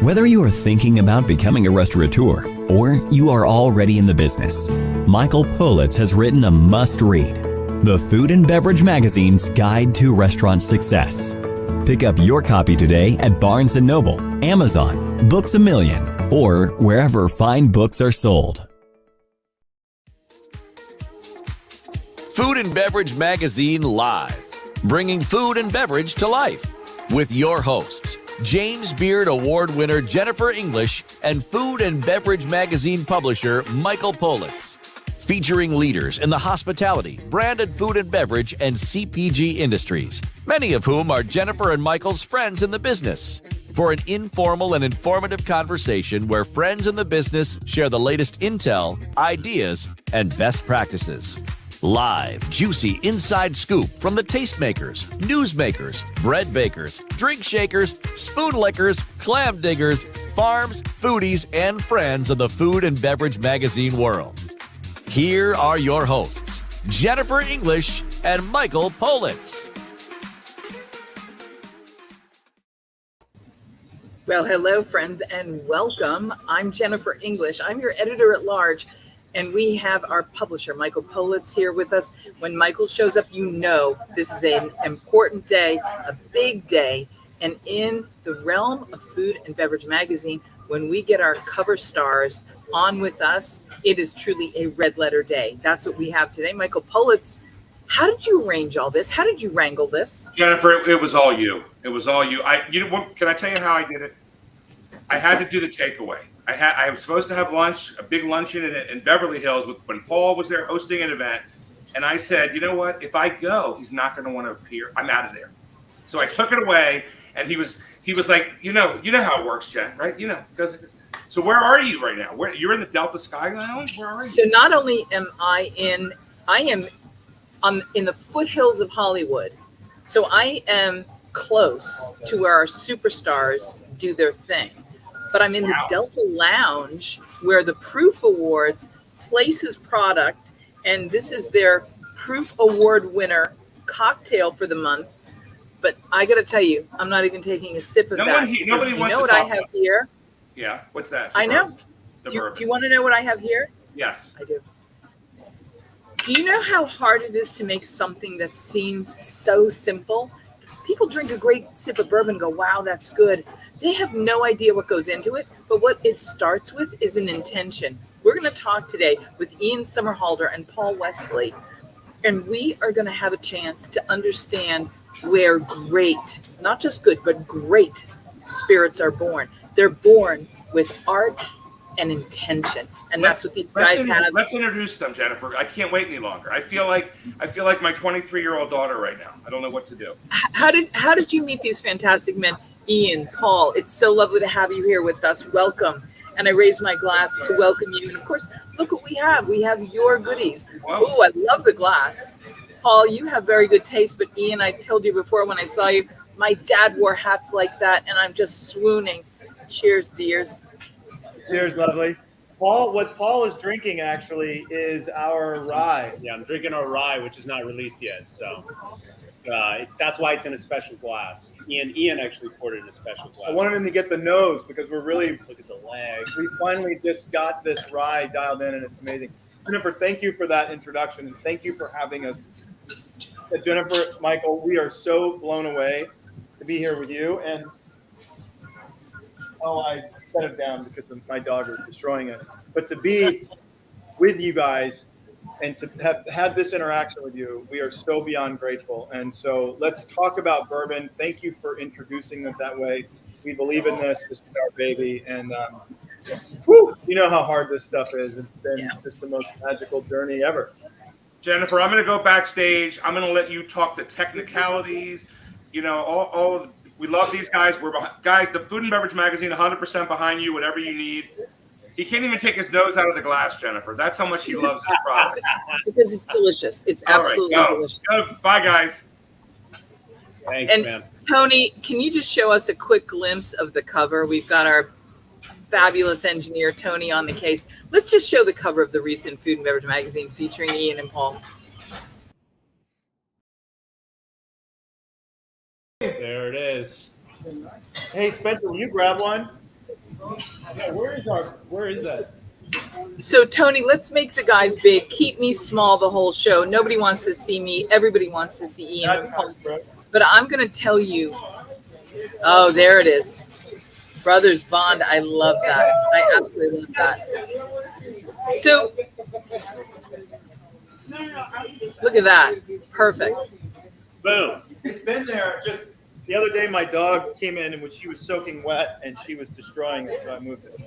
Whether you are thinking about becoming a restaurateur or you are already in the business, Michael Politz has written a must-read, The Food and Beverage Magazine's Guide to Restaurant Success. Pick up your copy today at Barnes & Noble, Amazon, Books A Million, or wherever fine books are sold. Food and Beverage Magazine Live, bringing food and beverage to life with your hosts, James Beard Award winner Jennifer English and Food and Beverage Magazine publisher Michael Politz. Featuring leaders in the hospitality, branded food and beverage, and CPG industries, many of whom are Jennifer and Michael's friends in the business. For an informal and informative conversation where friends in the business share the latest intel, ideas, and best practices. Live, juicy inside scoop from the tastemakers, newsmakers, bread bakers, drink shakers, spoon lickers, clam diggers, farms, foodies, and friends of the food and beverage magazine world. Here are your hosts, Jennifer English and Michael Politz. Well, hello, friends, and welcome. I'm Jennifer English. I'm your editor-at-large. And we have our publisher, Michael Politz, here with us. When Michael shows up, you know this is an important day, a big day. And in the realm of Food and Beverage Magazine, when we get our cover stars on with us, it is truly a red letter day. That's what we have today. Michael Politz, how did you arrange all this? How did you wrangle this? Jennifer, it was all you. It was all you. You know what? Can I tell you how I did it? I had to do the takeaway. I was supposed to have lunch, a big luncheon in Beverly Hills when Paul was there hosting an event. And I said, you know what? If I go, he's not going to want to appear. I'm out of there. So I took it away, and he was like, you know how it works, Jen, right? You know, goes like this. So where are you right now? You're in the Delta Sky Lounge? Where are you? So not only am I am in the foothills of Hollywood. So I am close to where our superstars do their thing. But I'm in the Delta Lounge where the Proof Awards places product, and this is their Proof Award winner cocktail for the month. But I got to tell you, I'm not even taking a sip of that. Nobody you wants know to what I have here? Yeah, what's that? I know. Do you want to know what I have here? Yes. I do. Do you know how hard it is to make something that seems so simple? People drink a great sip of bourbon and go, wow, that's good. They have no idea what goes into it, but what it starts with is an intention. We're going to talk today with Ian Somerhalder and Paul Wesley, and we are going to have a chance to understand where great, not just good, but great spirits are born. They're born with art and intention, and that's what these guys have. Let's introduce them, Jennifer. I can't wait any longer. I feel like my 23-year-old daughter right now. I don't know what to do. How did you meet these fantastic men? Ian, Paul, it's so lovely to have you here with us. Welcome. And I raise my glass to welcome you. And of course, look what we have. We have your goodies. Oh, I love the glass. Paul, you have very good taste. But Ian, I told you before when I saw you, my dad wore hats like that, and I'm just swooning. Cheers, dears. Cheers, lovely. What Paul is drinking actually is our rye. Yeah, I'm drinking our rye, which is not released yet. So that's why it's in a special glass. Ian actually poured it in a special glass. I wanted him to get the nose because we're really, look at the legs. We finally just got this rye dialed in, and it's amazing. Jennifer, thank you for that introduction, and thank you for having us. Jennifer, Michael, we are so blown away to be here with you. And I set it down because my dog was destroying it. But to be with you guys and to have had this interaction with you, we are so beyond grateful. And so let's talk about bourbon. Thank you for introducing it that way. We believe in this. This is our baby. And you know how hard this stuff is. It's been just the most magical journey ever. Jennifer, I'm going to go backstage. I'm going to let you talk the technicalities. You know, we love these guys. Guys, the Food and Beverage Magazine, 100% behind you, whatever you need. He can't even take his nose out of the glass, Jennifer. That's how much he loves this product. Because it's delicious. It's absolutely delicious. Go. Bye, guys. Thanks, man. Tony, can you just show us a quick glimpse of the cover? We've got our fabulous engineer, Tony, on the case. Let's just show the cover of the recent Food and Beverage Magazine featuring Ian and Paul. There it is. Hey, Spencer, will you grab one? Yeah, where is that? So Tony, let's make the guys big. Keep me small the whole show. Nobody wants to see me. Everybody wants to see Ian. That's nice, bro. But I'm going to tell you. Oh, there it is. Brothers Bond. I love that. I absolutely love that. So look at that. Perfect. Boom. It's been there. Just the other day, my dog came in and when she was soaking wet and she was destroying it, so I moved it.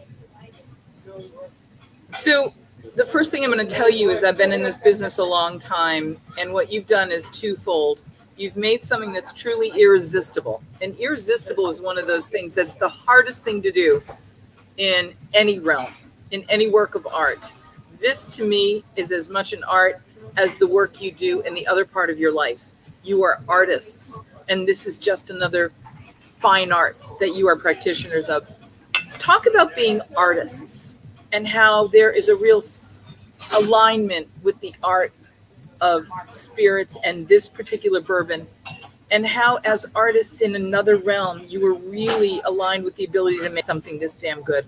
So the first thing I'm going to tell you is I've been in this business a long time, and what you've done is twofold. You've made something that's truly irresistible. And irresistible is one of those things that's the hardest thing to do in any realm, in any work of art. This, to me, is as much an art as the work you do in the other part of your life. You are artists, and this is just another fine art that you are practitioners of. Talk about being artists and how there is a real alignment with the art of spirits and this particular bourbon, and how as artists in another realm, you were really aligned with the ability to make something this damn good.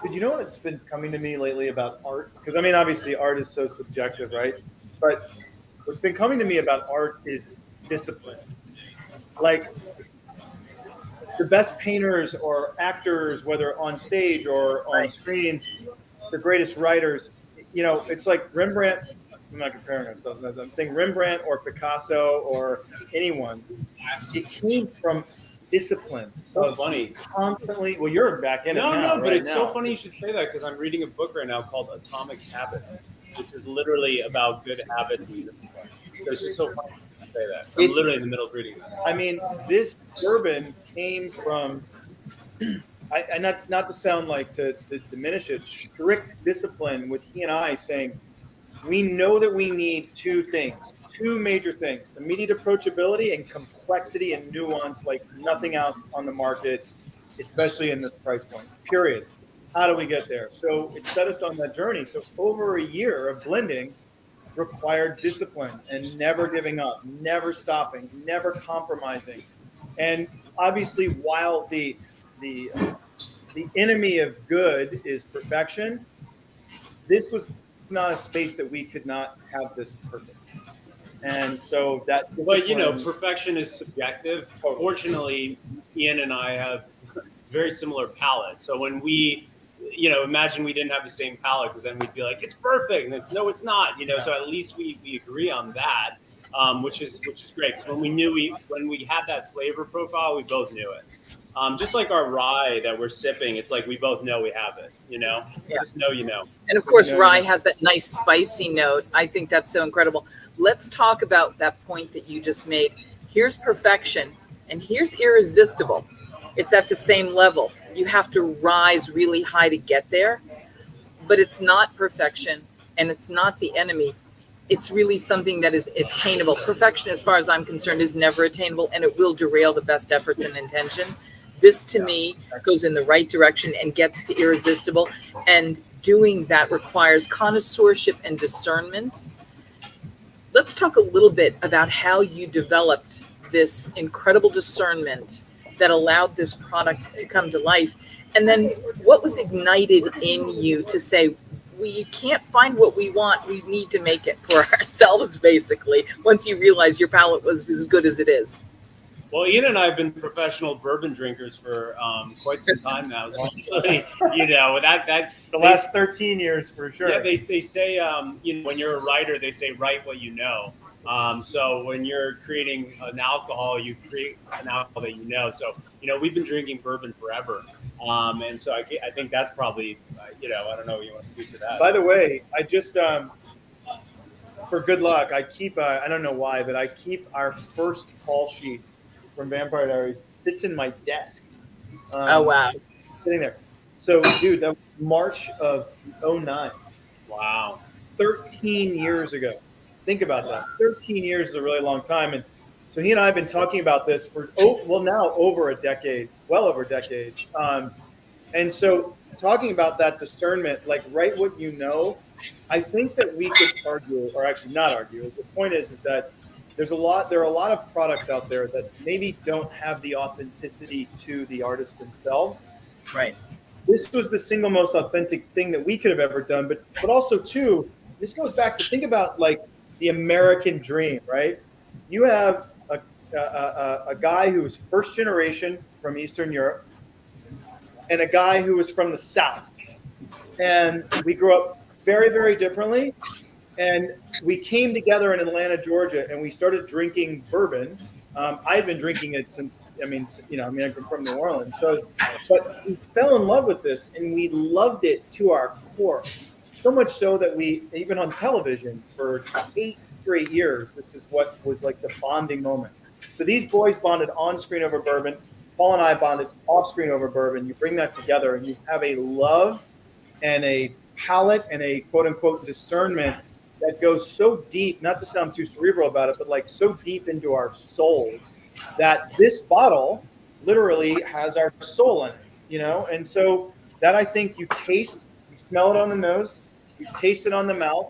But you know what's been coming to me lately about art? Because I mean, obviously art is so subjective, right? But what's been coming to me about art is discipline. Like the best painters or actors, whether on stage or on screen, the greatest writers, you know, it's like Rembrandt. I'm not comparing ourselves. I'm saying Rembrandt or Picasso or anyone. It came from discipline. It's so funny. Constantly. Well, you're back in it now. But right it's so now. funny you should say that because I'm reading a book right now called Atomic Habits, which is literally about good habits and discipline. So it's just so funny to say that. I'm literally in the middle of reading that. I mean, this bourbon came from, not to sound like to diminish it, strict discipline with he and I saying, we know that we need two major things: immediate approachability and complexity and nuance like nothing else on the market, especially in this price point, period. How do we get there? So it set us on that journey. So over a year of blending required discipline and never giving up, never stopping, never compromising. And obviously, while the enemy of good is perfection, this was not a space that we could not have this perfect. And so that. But you know, perfection is subjective. Fortunately, Ian and I have very similar palates. So when we, you know, imagine we didn't have the same palate, because then we'd be like, it's perfect. And no, it's not. You know, so at least we agree on that, which is great. Because when we had that flavor profile, we both knew it. Just like our rye that we're sipping, it's like we both know we have it. You know, just know you know. And of course, rye has that nice spicy note. I think that's so incredible. Let's talk about that point that you just made. Here's perfection, and here's irresistible. It's at the same level. You have to rise really high to get there, but it's not perfection, and it's not the enemy. It's really something that is attainable. Perfection, as far as I'm concerned, is never attainable, and it will derail the best efforts and intentions. This, to me, goes in the right direction and gets to irresistible, and doing that requires connoisseurship and discernment. Let's talk a little bit about how you developed this incredible discernment that allowed this product to come to life. And then what was ignited in you to say, we can't find what we want, we need to make it for ourselves, basically, once you realize your palate was as good as it is? Well, Ian and I have been professional bourbon drinkers for quite some time now. Especially, you know, the last 13 years for sure. Yeah, they say, you know, when you're a writer, they say write what you know. So when you're creating an alcohol, you create an alcohol that you know. So, you know, we've been drinking bourbon forever. And so I think that's probably, you know, I don't know what you want to speak to that. By the way, I just, for good luck, I keep, I don't know why, but I keep our first call sheet from Vampire Diaries sits in my desk. Oh, wow. Sitting there. So, dude, that was March of 2009. Wow. 13 years ago. Think about that. 13 years is a really long time. And so he and I have been talking about this for, now over a decade, well over a decade. And so talking about that discernment, like write what you know, I think that we could argue, or actually not argue. The point is that there are a lot of products out there that maybe don't have the authenticity to the artists themselves. Right. This was the single most authentic thing that we could have ever done. But also too, this goes back to think about like the American dream, right? You have a guy who was first generation from Eastern Europe and a guy who was from the South. And we grew up very, very differently. And we came together in Atlanta, Georgia, and we started drinking bourbon. I've been drinking it since, I'm from New Orleans. So, but we fell in love with this and we loved it to our core. So much so that we, even on television for 8 straight years, this is what was like the bonding moment. So these boys bonded on screen over bourbon. Paul and I bonded off screen over bourbon. You bring that together and you have a love and a palate and a quote unquote discernment that goes so deep, not to sound too cerebral about it, but like so deep into our souls that this bottle literally has our soul in it, you know? And so that I think you taste, you smell it on the nose, you taste it on the mouth,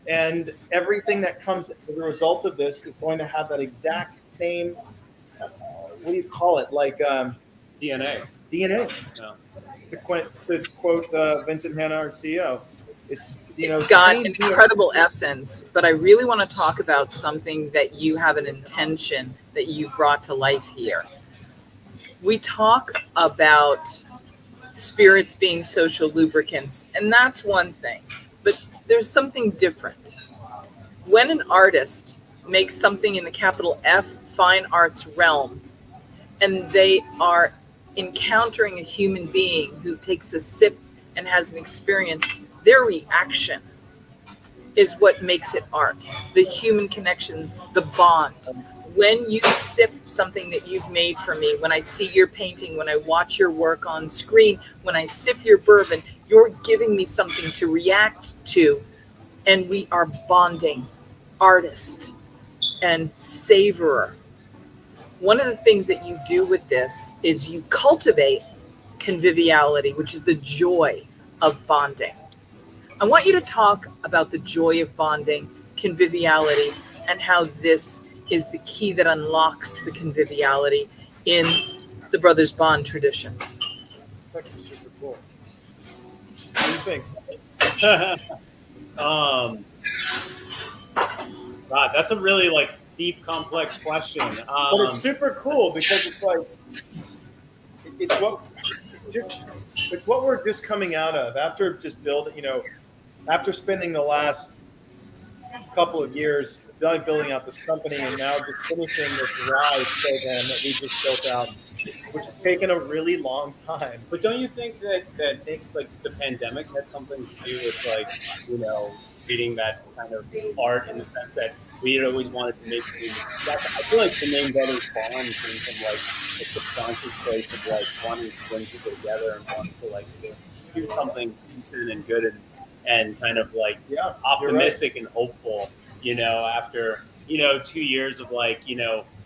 and everything that comes as a result of this is going to have that exact same, what do you call it? Like DNA. DNA. Yeah. To quote Vincent Hanna, our CEO. It's got an incredible essence, but I really want to talk about something that you have an intention that you've brought to life here. We talk about spirits being social lubricants, and that's one thing, but there's something different. When an artist makes something in the capital F fine arts realm, and they are encountering a human being who takes a sip and has an experience, their reaction is what makes it art. The human connection, the bond. When you sip something that you've made for me, when I see your painting, when I watch your work on screen, when I sip your bourbon, you're giving me something to react to. And we are bonding, artist and savorer. One of the things that you do with this is you cultivate conviviality, which is the joy of bonding. I want you to talk about the joy of bonding, conviviality, and how this is the key that unlocks the conviviality in the Brothers Bond tradition. That's super cool. What do you think? God, that's a really like deep, complex question. But it's super cool because it's like it's what we're just coming out of after just building, after spending the last couple of years building out this company and now just finishing this RISE program that we just built out, which has taken a really long time. But don't you think that like the pandemic had something to do with like, creating that kind of art in the sense that we had always wanted to make music? I feel like the name Brothers Bond came from like a subconscious place of like wanting to bring people together and wanting to like do something decent and good and kind of like optimistic and hopeful, after 2 years of like,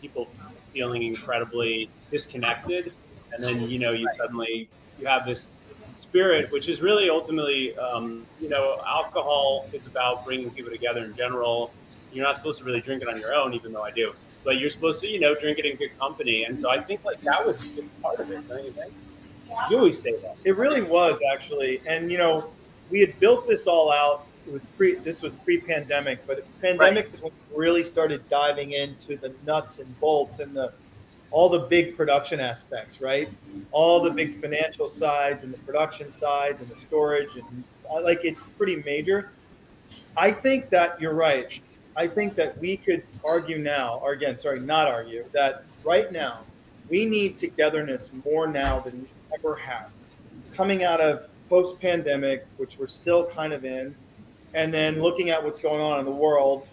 people feeling incredibly disconnected, and then you suddenly you have this spirit, which is really ultimately alcohol is about bringing people together in general. You're not supposed to really drink it on your own, even though I do, but you're supposed to drink it in good company. And so I think like that was a big part of it, don't you think? You always say that. It really was, actually. And we had built this all out. This was pre-pandemic, but pandemic is when we really started diving into the nuts and bolts and all the big production aspects, right? All the big financial sides and the production sides and the storage, and like it's pretty major. I think that you're right. I think that we could argue now, or again, sorry, not argue, that right now we need togetherness more now than we ever have. Coming out of post-pandemic, which we're still kind of in, and then looking at what's going on in the world,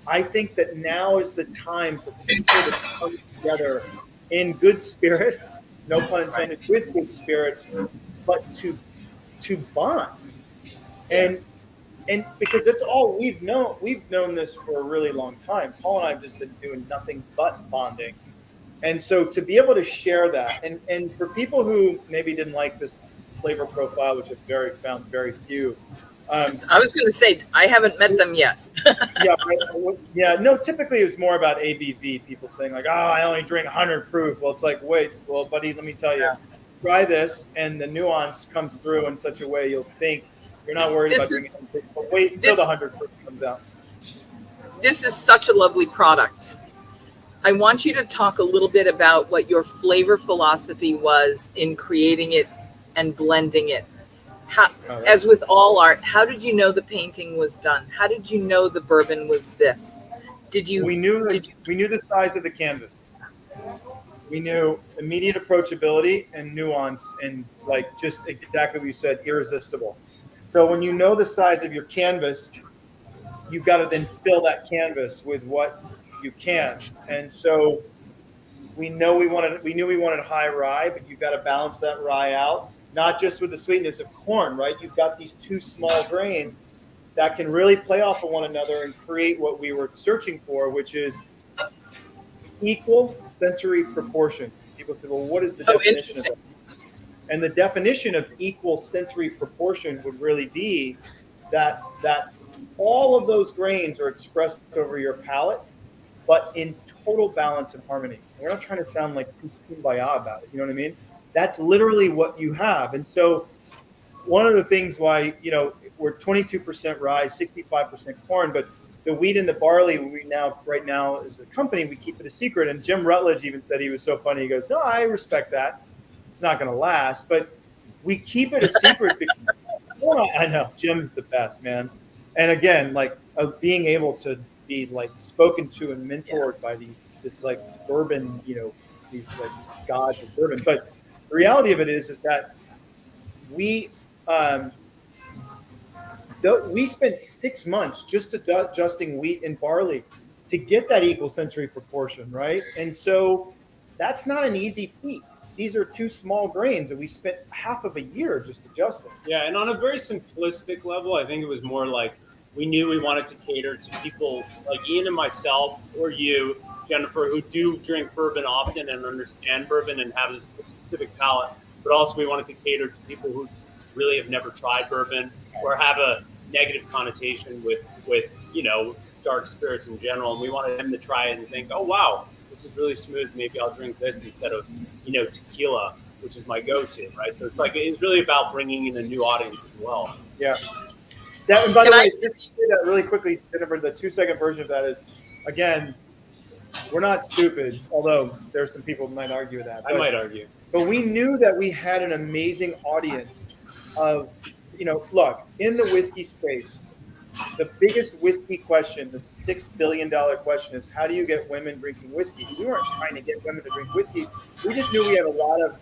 I think that now is the time for people to come together in good spirit, no pun intended, with good spirits, but to bond. And because that's all we've known. We've known this for a really long time. Paul and I have just been doing nothing but bonding. And so to be able to share that, and for people who maybe didn't like this flavor profile, which I've found very few. I was going to say, I haven't met them yet. Yeah, no, typically it's more about ABV, people saying like, oh, I only drink 100 proof. Well, it's like, wait, well, buddy, let me tell you, try this, and the nuance comes through in such a way you'll think you're not worried about drinking 100 proof, but wait until the 100 proof comes out. This is such a lovely product. I want you to talk a little bit about what your flavor philosophy was in creating it and blending it. How, as with all art, how did you know the painting was done? How did you know the bourbon was this? We knew the size of the canvas. We knew immediate approachability and nuance, and like just exactly what you said, irresistible. So when you know the size of your canvas, you've got to then fill that canvas with what you can. And so we knew we wanted high rye, but you've got to balance that rye out, not just with the sweetness of corn, right? You've got these two small grains that can really play off of one another and create what we were searching for, which is equal sensory proportion. People say, well, what is the definition of that? And the definition of equal sensory proportion would really be that all of those grains are expressed over your palate, but in total balance and harmony. We're not trying to sound like kumbaya about it. You know what I mean? That's literally what you have. And so one of the things why, we're 22% rye, 65% corn, but the wheat and the barley, right now as a company, we keep it a secret. And Jim Rutledge even said, he was so funny. He goes, no, I respect that. It's not going to last, but we keep it a secret because I know Jim's the best, man. And again, like being able to be like spoken to and mentored by these just like bourbon, these like gods of bourbon. But the reality of it is that we spent 6 months just adjusting wheat and barley to get that equal sensory proportion, right? And so that's not an easy feat. These are two small grains that we spent half of a year just adjusting. Yeah, and on a very simplistic level, I think it was more like we knew we wanted to cater to people like Ian and myself, or you, Jennifer, who do drink bourbon often and understand bourbon and have a specific palate, but also we wanted to cater to people who really have never tried bourbon or have a negative connotation with dark spirits in general. And we wanted them to try it and think, oh, wow, this is really smooth. Maybe I'll drink this instead of, tequila, which is my go-to, right? So it's really about bringing in a new audience as well. Yeah. And by the way, to say that really quickly, Jennifer, the 2-second version of that is, again, we're not stupid, although there's some people who might argue that. I might argue. But we knew that we had an amazing audience of, look, in the whiskey space, the biggest whiskey question, the $6 billion question is, how do you get women drinking whiskey? We weren't trying to get women to drink whiskey. We just knew we had a lot of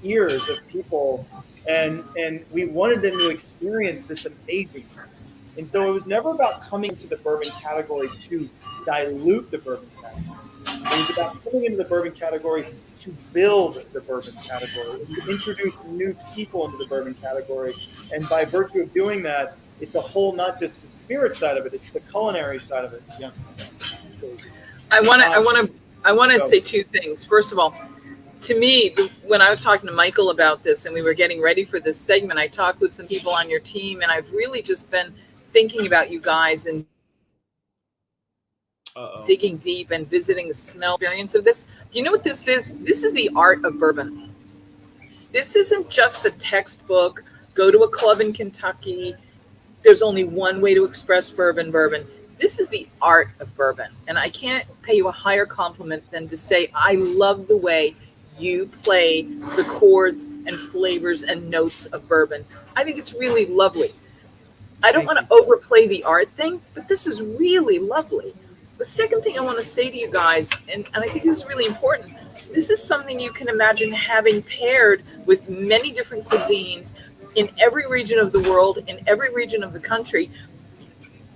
ears of people, and we wanted them to experience this amazing. And so it was never about coming to the bourbon category to dilute the bourbon category. It was about coming into the bourbon category to build the bourbon category, to introduce new people into the bourbon category. And by virtue of doing that, it's a whole, not just the spirit side of it, it's the culinary side of it. Yeah. I want to say two things. First of all, to me, when I was talking to Michael about this and we were getting ready for this segment, I talked with some people on your team, and I've really just been thinking about you guys and digging deep and visiting the smell experience of this. Do you know what this is? This is the art of bourbon. This isn't just the textbook, go to a club in Kentucky, there's only one way to express bourbon. This is the art of bourbon. And I can't pay you a higher compliment than to say, I love the way you play the chords and flavors and notes of bourbon. I think it's really lovely. I don't want to overplay the art thing, but this is really lovely. The second thing I want to say to you guys, and I think this is really important, this is something you can imagine having paired with many different cuisines in every region of the world, in every region of the country.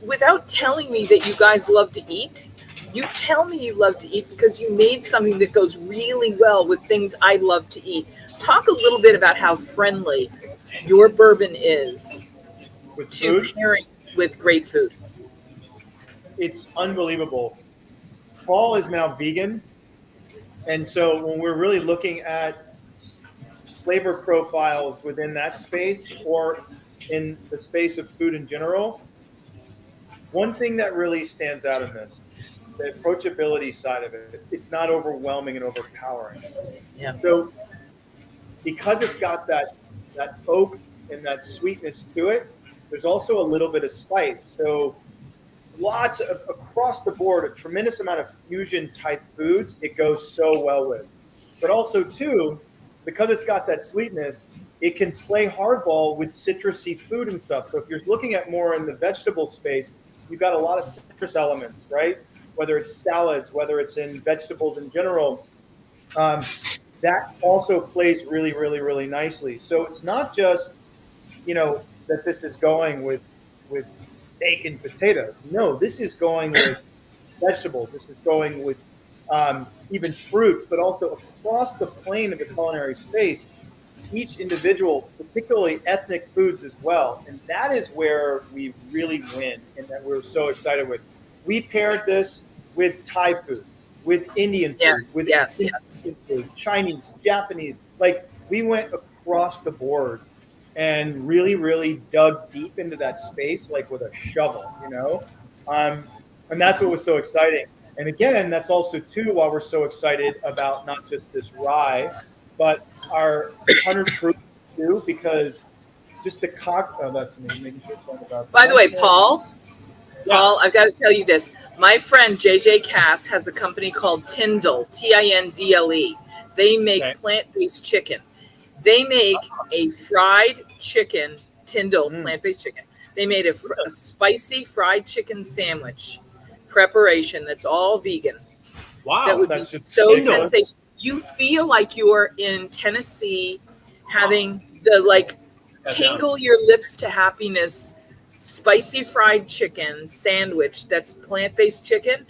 Without telling me that you guys love to eat, you tell me you love to eat because you made something that goes really well with things I love to eat. Talk a little bit about how friendly your bourbon is to pairing with great food. It's unbelievable. Paul is now vegan. And so when we're really looking at flavor profiles within that space or in the space of food in general, one thing that really stands out in this, the approachability side of it, it's not overwhelming and overpowering. Yeah. So because it's got that oak and that sweetness to it, there's also a little bit of spice. So lots of across the board, a tremendous amount of fusion type foods it goes so well with. But also too, because it's got that sweetness, it can play hardball with citrusy food and stuff. So if you're looking at more in the vegetable space, you've got a lot of citrus elements, right? Whether it's salads, whether it's in vegetables in general, that also plays really, really, really nicely. So it's not just, that this is going with steak and potatoes. No, this is going with vegetables. This is going with even fruits, but also across the plane of the culinary space, each individual, particularly ethnic foods as well. And that is where we really win and that we're so excited with. We paired this with Thai food, with Indian food, with Indian food, Chinese, Japanese. Like we went across the board and really, really dug deep into that space, like with a shovel, and that's what was so exciting. And again, that's also too why we're so excited about not just this rye, but our 100 proof too, because just the cocktail. That's me making sure it's about. By the way, Paul, I've got to tell you this. My friend JJ Cass has a company called Tyndall, Tindle. They make plant-based chicken. They make a fried chicken, Tyndall plant-based chicken. They made a spicy fried chicken sandwich preparation that's all vegan. Wow, that would be so sensational. You feel like you're in Tennessee, having the tingle your lips to happiness spicy fried chicken sandwich that's plant-based chicken.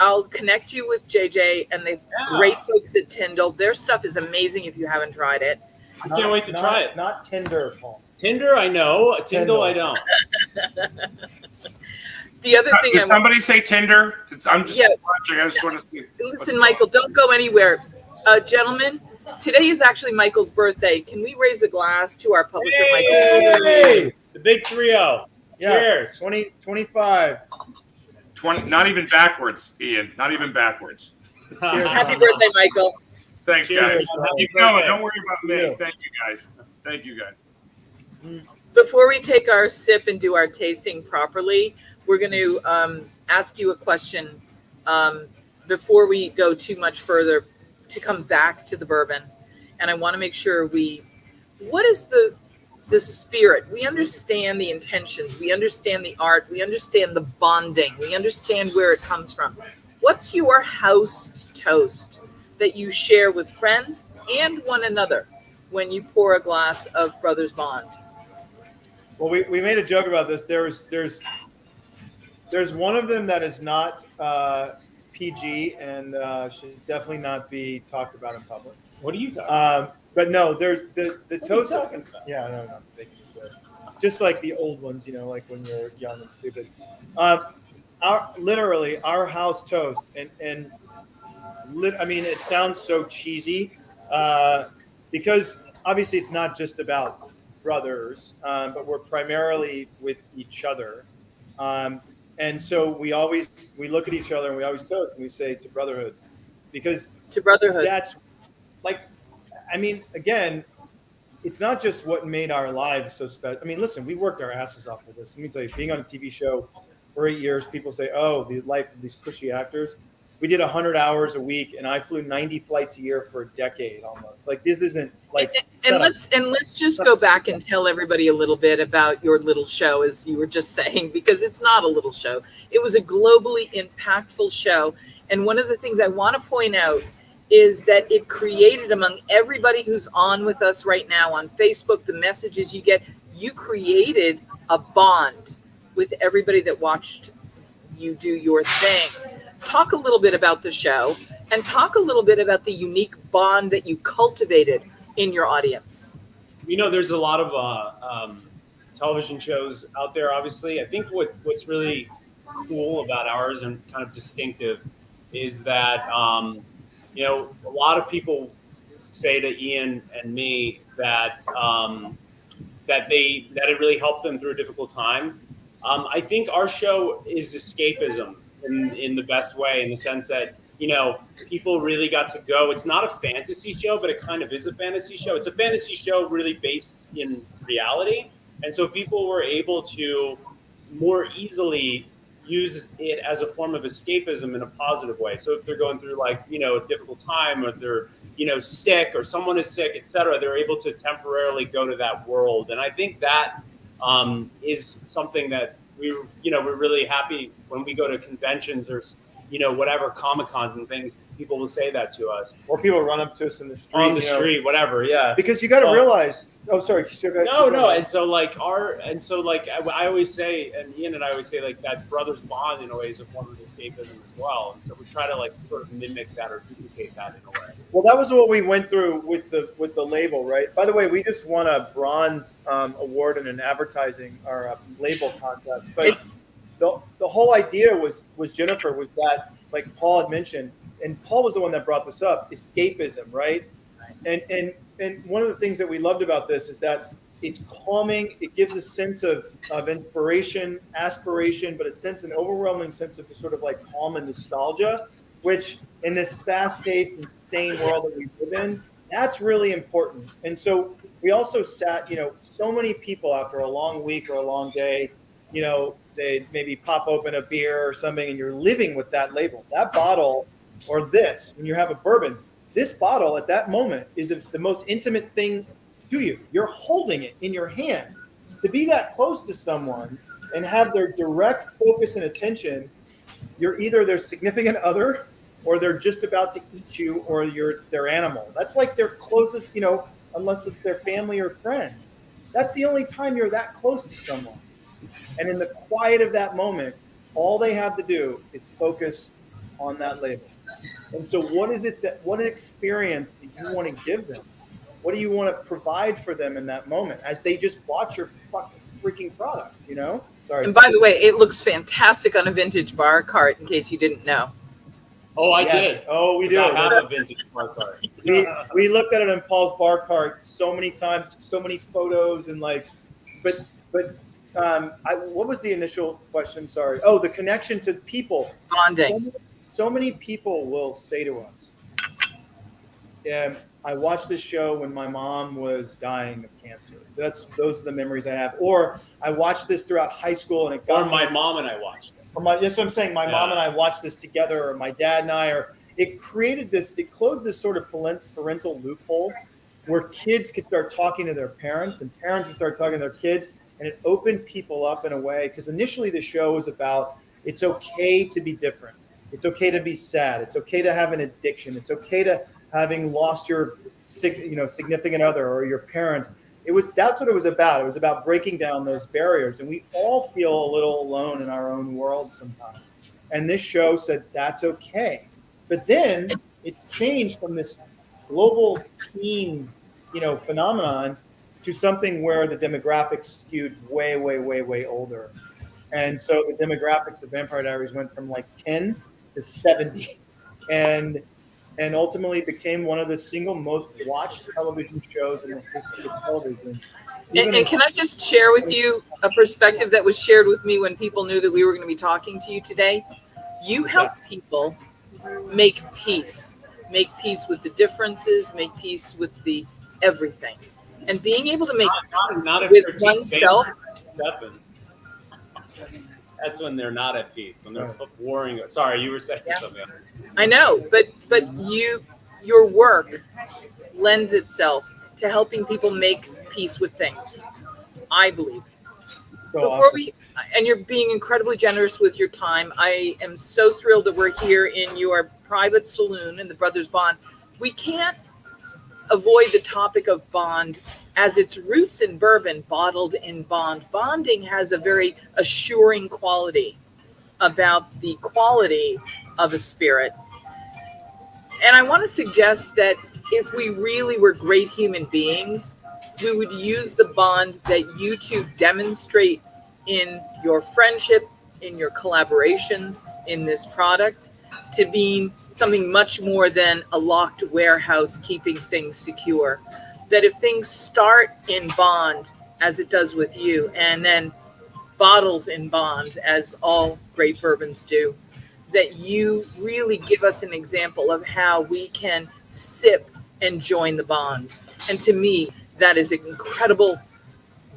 I'll connect you with JJ and the great folks at Tyndall. Their stuff is amazing if you haven't tried it. I can't wait to try it. Not Tinder, Paul. Tinder, I know. Tyndall, I don't. The other thing, did somebody say Tinder? I'm just watching. I just want to see. Listen, Michael, don't go anywhere, gentlemen. Today is actually Michael's birthday. Can we raise a glass to our publisher, Michael? Hey, the big 3-0. Yeah, cheers. 25. 20. Not even backwards, Ian. Not even backwards. Happy birthday, Michael. Thanks, guys. Keep going. Don't worry about me. Thank you, guys. Thank you, guys. Before we take our sip and do our tasting properly, we're going to ask you a question before we go too much further to come back to the bourbon. And I want to make sure what is the spirit? We understand the intentions. We understand the art. We understand the bonding. We understand where it comes from. What's your house toast that you share with friends and one another when you pour a glass of Brothers Bond? Well, we made a joke about this. There's one of them that is not PG and should definitely not be talked about in public. What are you talking about? But no, there's the toast. What are you talking about? Yeah, no, just like the old ones, like when you're young and stupid. Our house toast, and I mean, it sounds so cheesy because obviously it's not just about brothers, but we're primarily with each other. And so we look at each other and we always toast and we say to brotherhood, because to brotherhood. That's again, it's not just what made our lives so special. I mean, listen, we worked our asses off for this. Let me tell you, being on a TV show for 8 years, people say, oh, the life of these cushy actors. We did 100 hours a week, and I flew 90 flights a year for a decade almost. Like, this isn't like. And let's just go back and tell everybody a little bit about your little show, as you were just saying, because it's not a little show. It was a globally impactful show, and one of the things I want to point out is that it created among everybody who's on with us right now on Facebook, the messages you get, you created a bond with everybody that watched you do your thing. Talk a little bit about the show and talk a little bit about the unique bond that you cultivated in your audience. There's a lot of television shows out there, obviously. I think what's really cool about ours and kind of distinctive is that, a lot of people say to Ian and me that that it really helped them through a difficult time. I think our show is escapism in the best way, in the sense that, people really got to go. It's not a fantasy show, but it kind of is a fantasy show. It's a fantasy show really based in reality. And so people were able to more easily use it as a form of escapism in a positive way. So if they're going through a difficult time, or they're, sick, or someone is sick, etc., they're able to temporarily go to that world. And I think that is something that we're really happy when we go to conventions or, whatever, Comic-Cons and things, people will say that to us. Or people run up to us in the street. On the street, whatever, yeah. Because you got to realize. Oh, sorry. No. And so I always say, and Ian and I always say, that brothers bond in a way is a form of escapism as well. And so we try to sort of mimic that or duplicate that in a way. Well, that was what we went through with the label, right? By the way, we just won a bronze award in an advertising or label contest. But the whole idea was Jennifer, was that, like Paul had mentioned, and Paul was the one that brought this up, escapism, right? And one of the things that we loved about this is that it's calming. It gives a sense of inspiration, aspiration, but an overwhelming sense of sort of like calm and nostalgia, which in this fast-paced, insane world that we live in, that's really important. And so we also sat, so many people after a long week or a long day, they maybe pop open a beer or something, and you're living with that label, that bottle, or this, when you have a bourbon. This bottle at that moment is the most intimate thing to you. You're holding it in your hand. To be that close to someone and have their direct focus and attention, you're either their significant other, or they're just about to eat you, or it's their animal. That's like their closest, unless it's their family or friends. That's the only time you're that close to someone. And in the quiet of that moment, all they have to do is focus on that label. And so what experience do you want to give them? What do you want to provide for them in that moment as they just bought your fucking freaking product, Sorry. And by the way, it looks fantastic on a vintage bar cart, in case you didn't know. Oh, I did. Oh, we do. I have a vintage bar cart. We looked at it in Paul's bar cart so many times, so many photos, and but what was the initial question? Sorry. Oh, the connection to people. Bonding. So many people will say to us, "Yeah, I watched this show when my mom was dying of cancer." Those are the memories I have. Or I watched this throughout high school, and it got Or my mom and I watched it. That's what I'm saying. My mom and I watched this together, or my dad and I. Or it closed this sort of parental loophole where kids could start talking to their parents, and parents could start talking to their kids, and it opened people up in a way. Because initially the show was about, it's okay to be different. It's okay to be sad. It's okay to have an addiction. It's okay to having lost your significant other or your parent. That's what it was about. It was about breaking down those barriers. And we all feel a little alone in our own world sometimes. And this show said that's okay. But then it changed from this global teen, phenomenon to something where the demographics skewed way, way, way, way older. And so the demographics of Vampire Diaries went from 10 to 70, and ultimately became one of the single most watched television shows in the history of television. And can I just share with you a perspective that was shared with me when people knew that we were going to be talking to you today? You help people make peace with the differences, make peace with the everything. And being able to make peace with oneself. That's when they're not at peace, when they're warring. Sorry, you were saying something. I know, but your work lends itself to helping people make peace with things, I believe. So awesome. And you're being incredibly generous with your time. I am so thrilled that we're here in your private saloon in the Brothers Bond. We can't avoid the topic of bond as its roots in bourbon, bottled in bond. Bonding has a very assuring quality about the quality of a spirit. And I want to suggest that if we really were great human beings, we would use the bond that you two demonstrate in your friendship, in your collaborations, in this product, to being something much more than a locked warehouse keeping things secure. That if things start in bond, as it does with you, and then bottles in bond, as all great bourbons do, that you really give us an example of how we can sip and join the bond. And to me, that is an incredible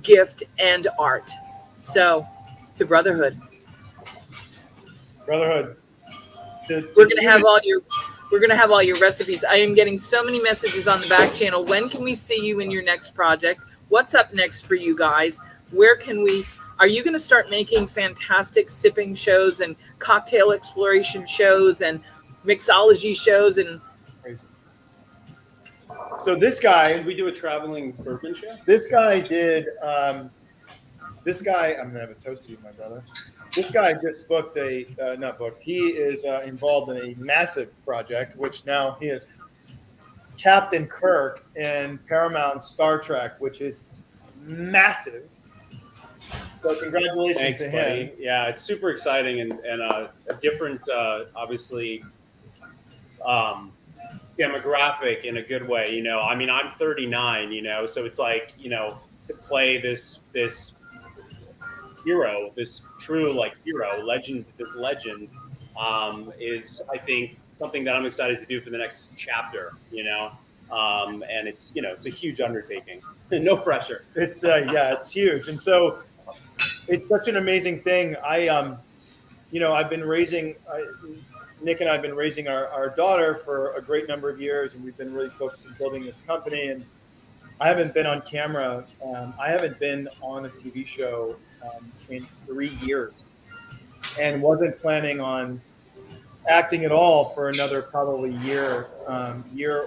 gift and art. So, to brotherhood. Brotherhood. We're gonna have all your recipes. I am getting so many messages on the back channel. When can we see you in your next project? What's up next for you guys? Where can we? Are you going to start making fantastic sipping shows and cocktail exploration shows and mixology shows and? Crazy. So this guy, Did we do a traveling bourbon show? this guy did. This guy, I'm gonna have a toast to you, my brother. This guy just booked not booked. He is involved in a massive project, which now he is Captain Kirk in Paramount Star Trek, which is massive. So congratulations Thanks, to buddy. him. Yeah, it's super exciting and a different, obviously, demographic in a good way. You know, I mean, I'm 39. You know, so it's like, you know, to play this hero, this true like hero legend, this legend is, I think, something that I'm excited to do for the next chapter. You know, and it's, you know, it's a huge undertaking. No pressure. It's it's huge, and so it's such an amazing thing. I've been raising Nick and I have been raising our daughter for a great number of years, and we've been really focused on building this company. And I haven't been on camera. I haven't been on a TV show in 3 years, and wasn't planning on acting at all for another probably year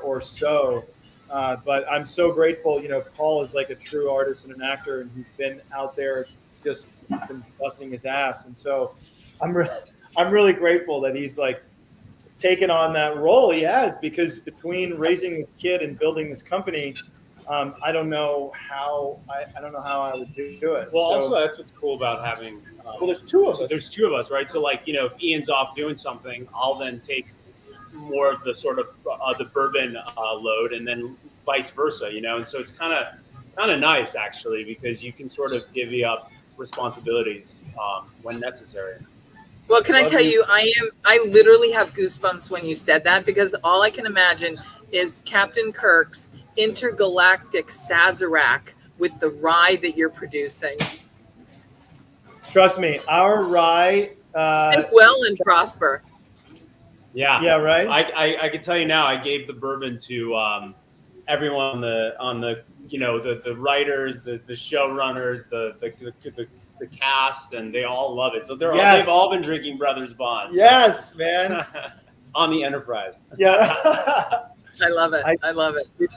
or so. But I'm so grateful. You know, Paul is like a true artist and an actor, and he's been out there just been busting his ass. And so I'm really grateful that he's like taken on that role he has, because between raising this kid and building this company, I don't know how I would do it. Well, So, also that's what's cool about having. well, there's two of us. There's two of us, right? So, like, you know, if Ian's off doing something, I'll then take more of the sort of the bourbon load, and then vice versa, you know. And so it's kind of nice actually, because you can sort of divvy up responsibilities when necessary. Well, can I tell you, I literally have goosebumps when you said that, because all I can imagine is Captain Kirk's intergalactic Sazerac with the rye that you're producing. Trust me, our rye. Sip well and prosper. Yeah, right. I can tell you now. I gave the bourbon to everyone on the you know, the writers, the showrunners, the cast, and they all love it. So they've all been drinking Brothers Bond. Yes, man. On the Enterprise. Yeah. I love it. I love it. We've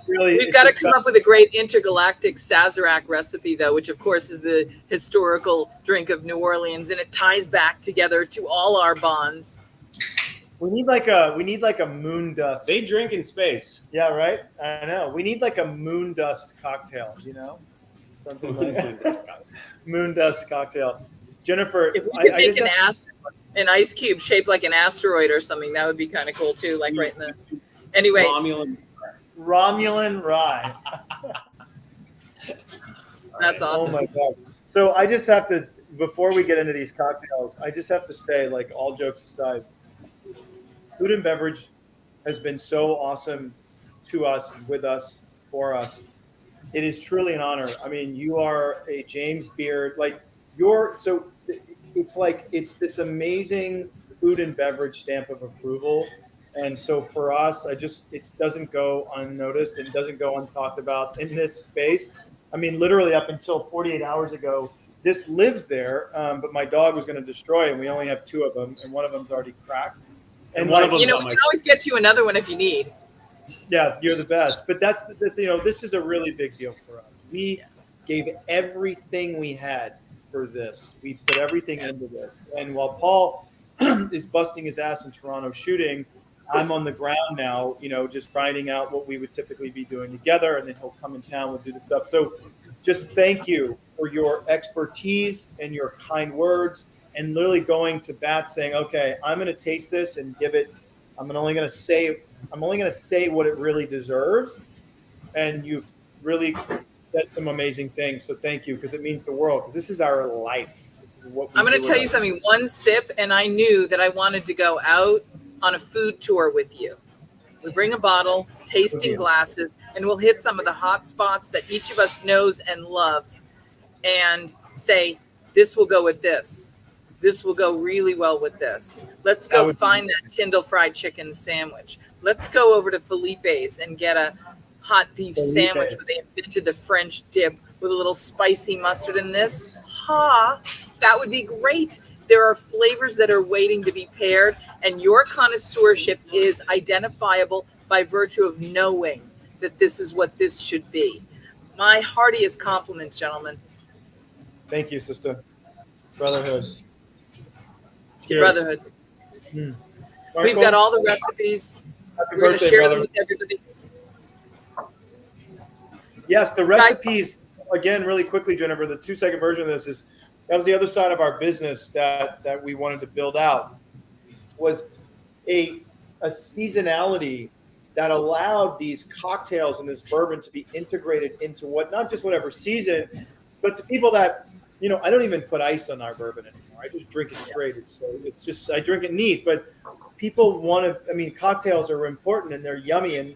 It's got to just come up with a great intergalactic Sazerac recipe, though, which of course is the historical drink of New Orleans, and it ties back together to all our bonds. We need like a moon dust. They drink in space. Yeah, right. I know. We need like a moon dust cocktail. You know, something like moon dust cocktail. Jennifer, If we could make an ice cube shaped like an asteroid or something, that would be kind of cool too. Like right in the. Anyway, Romulan rye. That's awesome. Oh my gosh. So I just have to, before we get into these cocktails, I just have to say, like, all jokes aside, food and beverage has been so awesome to us, with us, for us. It is truly an honor. I mean, you are a James Beard, it's this amazing food and beverage stamp of approval. And so for us, it doesn't go unnoticed and doesn't go untalked about in this space. I mean, literally up until 48 hours ago, this lives there, but my dog was going to destroy it, and we only have 2 of them, and one of them's already cracked. And one of them, we can always get you another one if you need. Yeah, you're the best. But that's this is a really big deal for us. We gave everything we had for this. We put everything into this. And while Paul is busting his ass in Toronto shooting, I'm on the ground now, just grinding out what we would typically be doing together, and then he'll come in town, we'll do the stuff. So just thank you for your expertise and your kind words and literally going to bat saying, okay, I'm going to taste this and give it, I'm only going to say what it really deserves. And you've really said some amazing things. So thank you, because it means the world, because this is our life. This is what we I'm going do to tell you with something. One sip, and I knew that I wanted to go out on a food tour with you. We bring a bottle, tasting glasses, and we'll hit some of the hot spots that each of us knows and loves and say, this will go with this. This will go really well with this. Let's go find that Tyndall fried chicken sandwich. Let's go over to Felipe's and get a hot beef sandwich where they invented the French dip with a little spicy mustard in this. That would be great. There are flavors that are waiting to be paired, and your connoisseurship is identifiable by virtue of knowing that this is what this should be. My heartiest compliments, gentlemen. Thank you, sister. Brotherhood. To brotherhood. We've got all the recipes. We're going to share them with everybody. Yes, the recipes, again, really quickly, Jennifer, the 2-second version of this is, that was the other side of our business that we wanted to build out, was a seasonality that allowed these cocktails and this bourbon to be integrated into not just whatever season, but to people that, I don't even put ice on our bourbon anymore. I just drink it straight. It's just, I drink it neat, but people cocktails are important and they're yummy. And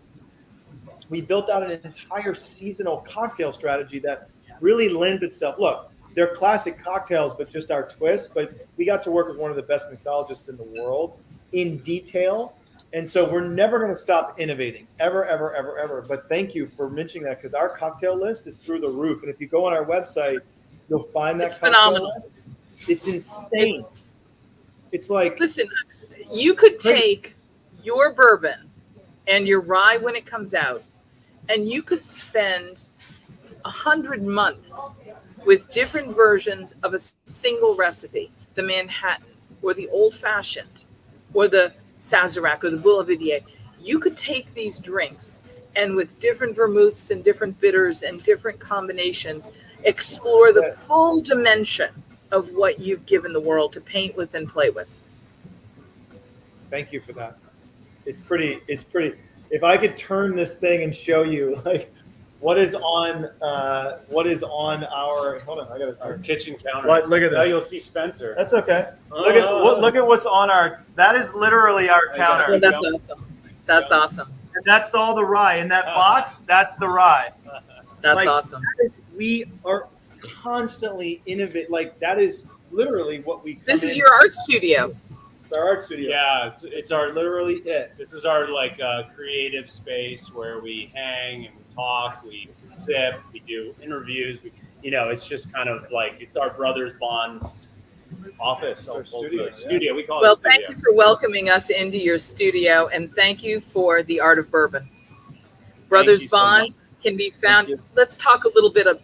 we built out an entire seasonal cocktail strategy that really lends itself. Look, they're classic cocktails, but just our twist. But we got to work with one of the best mixologists in the world in detail. And so we're never going to stop innovating, ever, ever, ever, ever. But thank you for mentioning that, because our cocktail list is through the roof. And if you go on our website, you'll find that. It's phenomenal. List. It's insane. It's like, listen, you could take your bourbon and your rye when it comes out, and you could spend 100 months with different versions of a single recipe, the Manhattan or the Old Fashioned or the Sazerac or the Boulevardier. You could take these drinks and with different vermouths and different bitters and different combinations, explore the full dimension of what you've given the world to paint with and play with. Thank you for that. It's pretty. If I could turn this thing and show you, like, what is on our, hold on, I got our kitchen counter. Look at this. Now you'll see Spencer. That's okay. Look at what's on our, that is literally our counter. Oh, that's awesome. That's awesome. And that's all the rye. In that box, that's the rye. That's awesome. We are constantly innovating. Like, that is literally what we. This is your art studio. It's our art studio. Yeah, it's our literally it. This is our creative space where we hang and we talk, we sip, we do interviews. It's just kind of like, it's our Brothers Bond office. Our studio. Studio. We call it. Well, studio. thank you for welcoming us into your studio, and thank you for the art of bourbon. Brothers Bond can be found. Let's talk a little bit of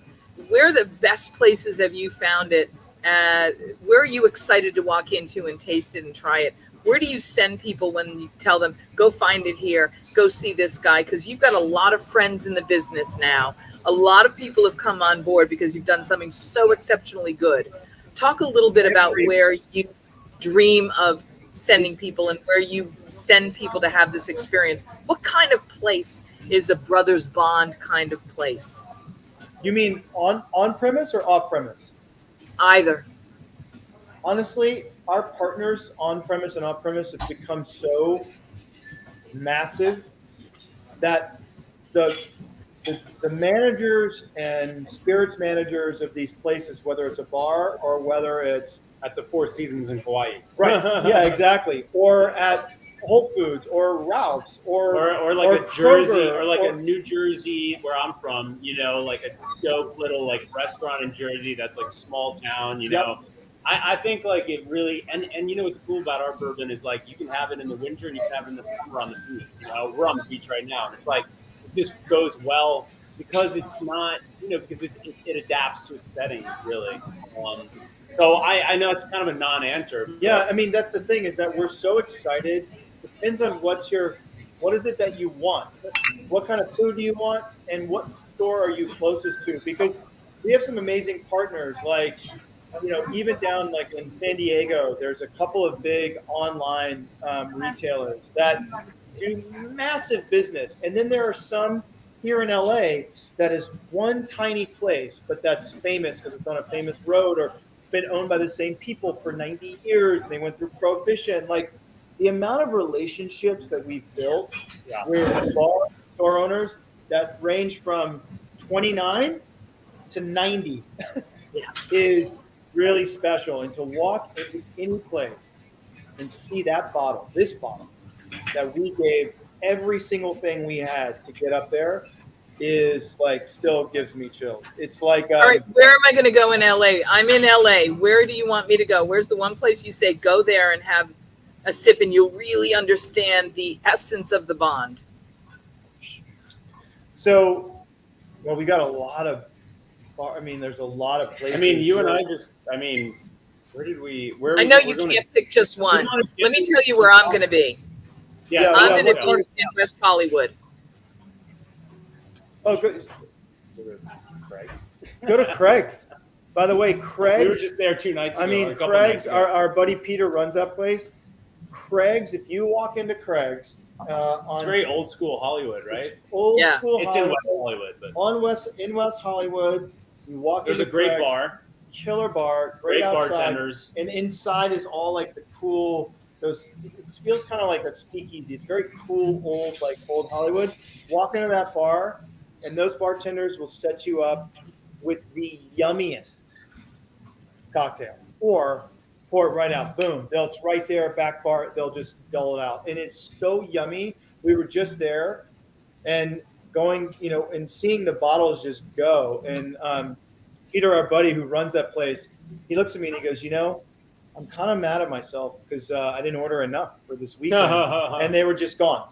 where the best places have you found it. Where are you excited to walk into and taste it and try it? Where do you send people when you tell them, go find it here, go see this guy? Because you've got a lot of friends in the business now. A lot of people have come on board because you've done something so exceptionally good. Talk a little bit about where you dream of sending people and where you send people to have this experience. What kind of place is a Brothers Bond kind of place? You mean on premise or off premise? Either. Honestly, our partners on premise and off premise have become so massive that the managers and spirits managers of these places, whether it's a bar or whether it's at the Four Seasons in Hawaii, right? Yeah, exactly. Or at Whole Foods or Ralph's or like a Jersey or like a New Jersey where I'm from, like a dope little like restaurant in Jersey that's like small town, Yep. I think like it really, and what's cool about our bourbon is like you can have it in the winter and you can have it in the summer on the beach. We're on the beach right now, and it's like it just goes well because it's not, because it adapts to its setting really. So I know it's kind of a non-answer. Yeah, I mean that's the thing is that we're so excited. Depends on what is it that you want? What kind of food do you want, and what store are you closest to? Because we have some amazing partners like even down like in San Diego, there's a couple of big online retailers that do massive business. And then there are some here in LA that is one tiny place, but that's famous because it's on a famous road or been owned by the same people for 90 years. And they went through Prohibition. Like the amount of relationships that we've built with store owners that range from 29 to 90 is really special. And to walk into any place and see that bottle, this bottle, that we gave every single thing we had to get up there is like still gives me chills. It's like all right, where am I going to go in LA? I'm in LA. Where do you want me to go? Where's the one place you say go there and have a sip and you'll really understand the essence of the bond? So, well, we got a lot of, there's a lot of places. You and I just, where did we, I know you can't pick just one. Let me tell you where I'm going to be. Yeah, I'm going to be in West Hollywood. Oh, good. Go to Craig's. By the way, Craig's. We were just there 2 nights ago. Craig's, our buddy Peter runs that place. Craig's, if you walk into Craig's, it's very old school Hollywood, right? It's old school. It's Hollywood. in West Hollywood, but In West Hollywood, you walk. There's into a great Craig's, bar, killer bar, great outside, bartenders, and inside is all like the cool. It feels kind of like a speakeasy. It's very cool, old Hollywood. Walk into that bar, and those bartenders will set you up with the yummiest cocktail, or pour it right out. Boom. It's right there, back bar. They'll just dole it out. And it's so yummy. We were just there and going, and seeing the bottles just go. And Peter, our buddy who runs that place, he looks at me and he goes, I'm kind of mad at myself because I didn't order enough for this weekend. And they were just gone.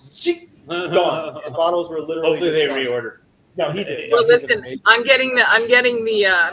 Gone. The bottles were literally hopefully they gone. reordered. No, he did. Well, listen, I'm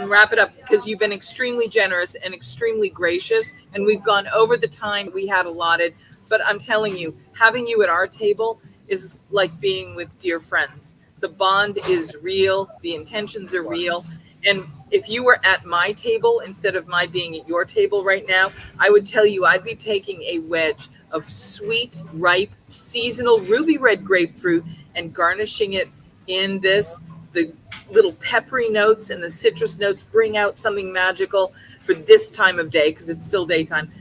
wrap it up because you've been extremely generous and extremely gracious, and we've gone over the time we had allotted. But I'm telling you, having you at our table is like being with dear friends. The bond is real. The intentions are real. And if you were at my table instead of my being at your table right now, I would tell you I'd be taking a wedge of sweet, ripe, seasonal ruby red grapefruit and garnishing it in this. The little peppery notes and the citrus notes bring out something magical for this time of day because it's still daytime.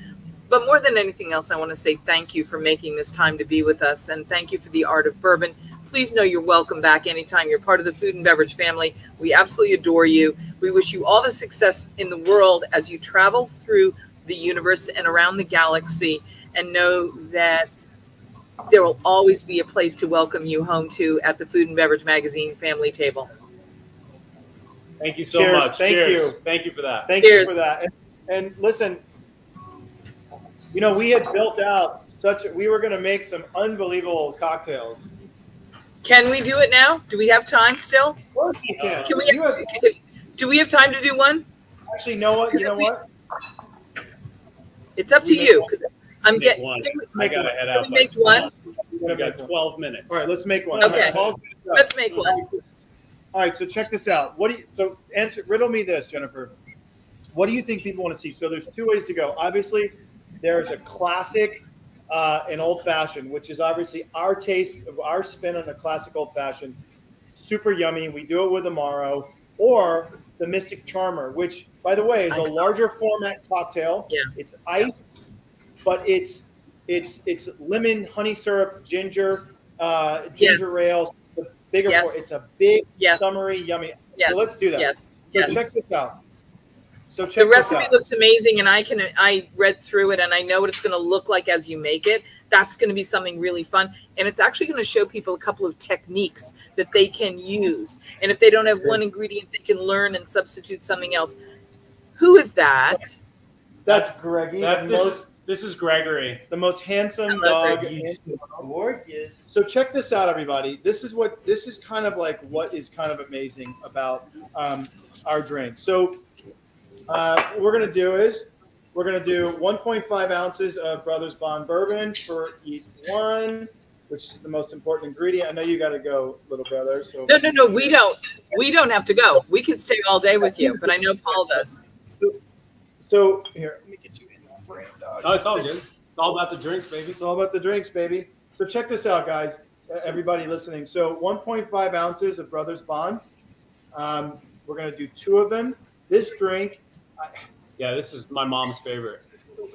But more than anything else, I want to say thank you for making this time to be with us, and thank you for the art of bourbon. Please know you're welcome back anytime. You're part of the Food and Beverage family. We absolutely adore you. We wish you all the success in the world as you travel through the universe and around the galaxy, and know that there will always be a place to welcome you home to at the Food and Beverage Magazine family table. Thank you so Cheers. much. Thank you. Thank you for that. Thank you for that. And listen, we had built out we were going to make some unbelievable cocktails. Can we do it now? Do we have time still? Of course you can. Do we have time to do one? Actually, you know what? It's up to you because I'm getting. One. I got to head out. Can we make one? We got 12 minutes. All right, let's make one. Okay. Right, let's make one. All right, so check this out. Riddle me this, Jennifer. What do you think people want to see? So there's two ways to go. Obviously, there's a classic and old-fashioned, which is obviously our taste, of our spin on a classic old-fashioned. Super yummy. We do it with Amaro. Or the Mystic Charmer, which, by the way, is a larger format cocktail. Yeah. It's iced, but it's lemon, honey syrup, ginger ale. The bigger, it's a big, summery, yummy. Yes. So let's do that. Yes. So check this out. The recipe looks amazing, and I read through it, and I know what it's going to look like as you make it. That's going to be something really fun, and it's actually going to show people a couple of techniques that they can use. And if they don't have one ingredient, they can learn and substitute something else. Who is that? That's Greggy. This is Gregory, the most handsome dog. Gorgeous. So check this out, everybody. This is kind of like what is kind of amazing about our drink. So what we're going to do is we're going to do 1.5 ounces of Brothers Bond bourbon for each one, which is the most important ingredient. I know you got to go, little brother. So No, we don't have to go. We can stay all day with you, but I know Paul does. So here, let me get you in the frame, dog. Oh, it's all good. It's all about the drinks, baby. It's all about the drinks, baby. So check this out, guys. Everybody listening. So 1.5 ounces of Brothers Bond. We're gonna do 2 of them. This drink, Yeah, this is my mom's favorite.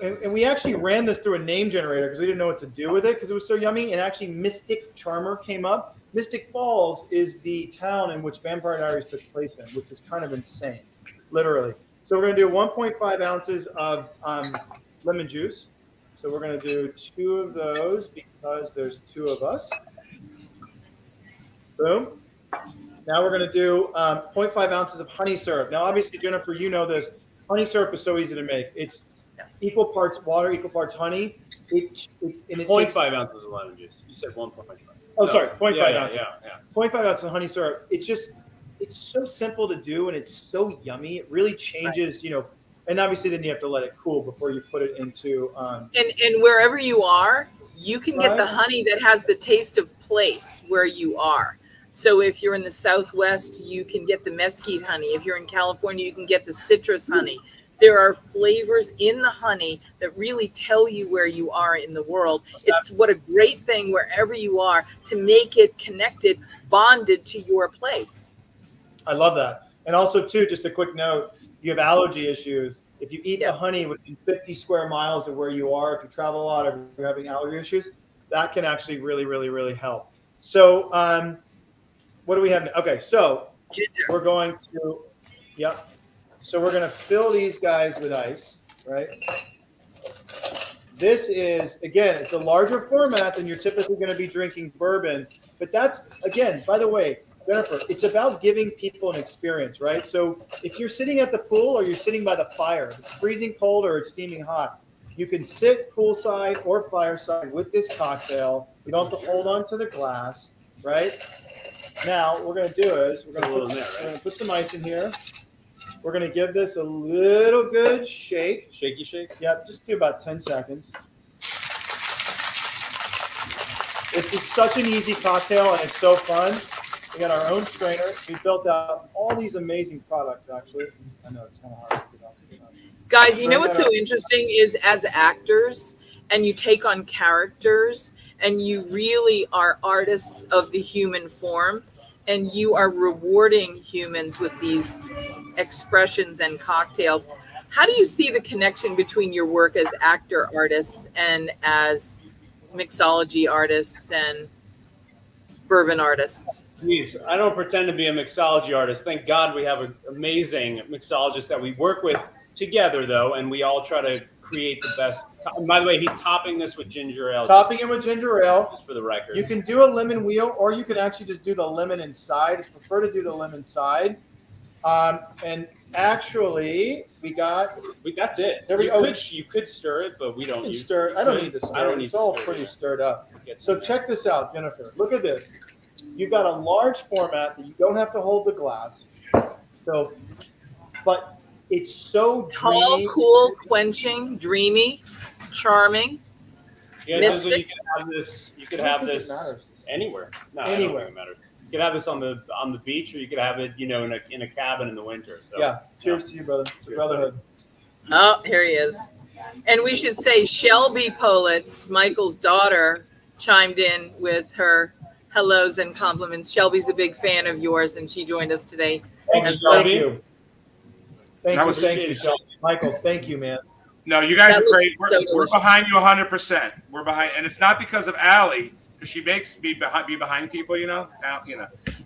and we actually ran this through a name generator because we didn't know what to do with it because it was so yummy. And actually, Mystic Charmer came up. Mystic Falls is the town in which Vampire Diaries took place in, which is kind of insane, literally. So we're gonna do 1.5 ounces of lemon juice. So we're gonna do 2 of those because there's 2 of us. Boom. Now we're going to do 0.5 ounces of honey syrup. Now, obviously, Jennifer, you know this. Honey syrup is so easy to make. It's equal parts water, equal parts honey. And it 0.5 ounces of lemon juice. You said 1.5. Oh, sorry, 0.5 yeah, ounces. Yeah. 0.5 ounces of honey syrup. It's so simple to do, and it's so yummy. It really changes, and obviously then you have to let it cool before you put it into. And wherever you are, you can get the honey that has the taste of place where you are. So if you're in the Southwest, you can get the mesquite honey. If you're in California, you can get the citrus honey. There are flavors in the honey that really tell you where you are in the world. It's what a great thing wherever you are to make it connected, bonded to your place. I love that. And also, too, just a quick note, you have allergy issues. If you eat the honey within 50 square miles of where you are, if you travel a lot or you're having allergy issues, that can actually really, really, really help. So, what do we have? Okay, so Ginger. We're going to, So we're going to fill these guys with ice, right? This is, again, it's a larger format than you're typically going to be drinking bourbon. But that's, again, by the way, Jennifer, it's about giving people an experience, right? So if you're sitting at the pool or you're sitting by the fire, if it's freezing cold or it's steaming hot, you can sit poolside or fireside with this cocktail. You don't have to hold on to the glass, right? Now, what we're going to do is we're going to put some ice in here. We're going to give this a little good shake. Shaky shake? Yep, just do about 10 seconds. This is such an easy cocktail, and it's so fun. We got our own strainer. We built out all these amazing products, actually. I know it's kind of hard to get out. Guys, you know what's so interesting is as actors, and you take on characters, and you really are artists of the human form, and you are rewarding humans with these expressions and cocktails. How do you see the connection between your work as actor artists and as mixology artists and bourbon artists? Please, I don't pretend to be a mixology artist. Thank God we have an amazing mixologist that we work with together, though, and we all try to create the best. By the way, he's topping this with ginger ale. Topping it with ginger ale. Just for the record. You can do a lemon wheel, or you can actually just do the lemon inside. I prefer to do the lemon side. And actually, that's it. You could stir it, but we don't need use stir it. I don't need to stir it. It's all pretty stirred up. So check this out, Jennifer. Look at this. You've got a large format that you don't have to hold the glass. So, but it's so tall, dreamy. cool, quenching, dreamy, charming. Yeah, mystic. You could have this anywhere. No, anywhere. It matters. You could have this on the beach, or you could have it, in a cabin in the winter. So, yeah. Cheers to you, brother. To brotherhood. Oh, here he is. And we should say Shelby Politz, Michael's daughter, chimed in with her hellos and compliments. Shelby's a big fan of yours, and she joined us today. Thank you. Thank you, Shelby. Michael, thank you, man. No, you guys That are great. looks so We're delicious. behind you 100%. We're behind, and it's not because of Allie, because she makes me be behind people,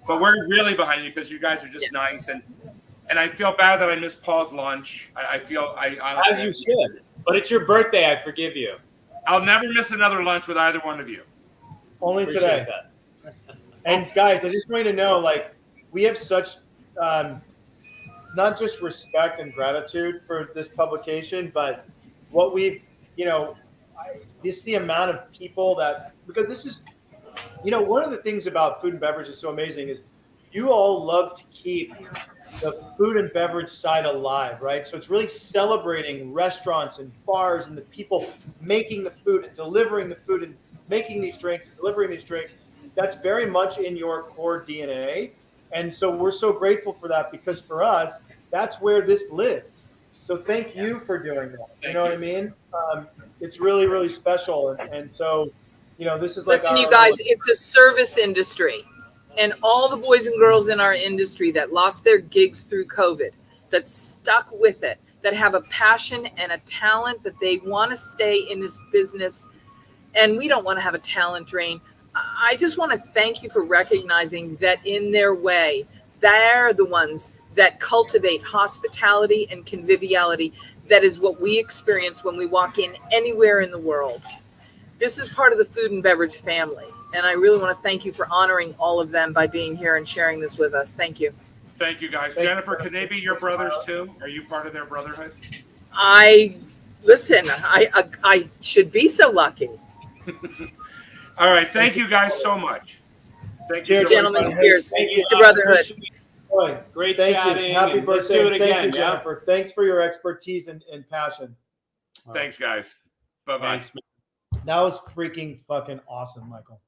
But we're really behind you because you guys are just nice, and I feel bad that I missed Paul's lunch. I honestly, as you should. But it's your birthday. I forgive you. I'll never miss another lunch with either one of you. Only Appreciate today. that. And guys, I just want you to know, we have such not just respect and gratitude for this publication, but what we've, this the amount of people that, because this is, one of the things about food and beverage is so amazing is you all love to keep the food and beverage side alive, right? So it's really celebrating restaurants and bars and the people making the food and delivering the food and making these drinks, delivering these drinks. That's very much in your core DNA. And so we're so grateful for that, because for us, that's where this lived. So thank you for doing that. You Thank know what you. I mean? It's really, really special. And so, this is like Listen, you guys, it's a service industry. And all the boys and girls in our industry that lost their gigs through COVID, that stuck with it, that have a passion and a talent that they want to stay in this business. And we don't want to have a talent drain. I just want to thank you for recognizing that in their way, they're the ones that cultivate hospitality and conviviality. That is what we experience when we walk in anywhere in the world. This is part of the food and beverage family. And I really want to thank you for honoring all of them by being here and sharing this with us. Thank you. Thank you, guys. Jennifer, can they be your brothers too? Are you part of their brotherhood? Listen, I should be so lucky. All right. Thank you guys so much. Thank you, Cheers, Gentlemen, everybody. cheers. Thank you. It's your brotherhood. Great Thank chatting. you. Happy and let's birthday. do it again. Thank you, yeah? Jennifer. Thanks for your expertise and passion. Thanks, guys. Bye-bye. Thanks, man. That was freaking fucking awesome, Michael.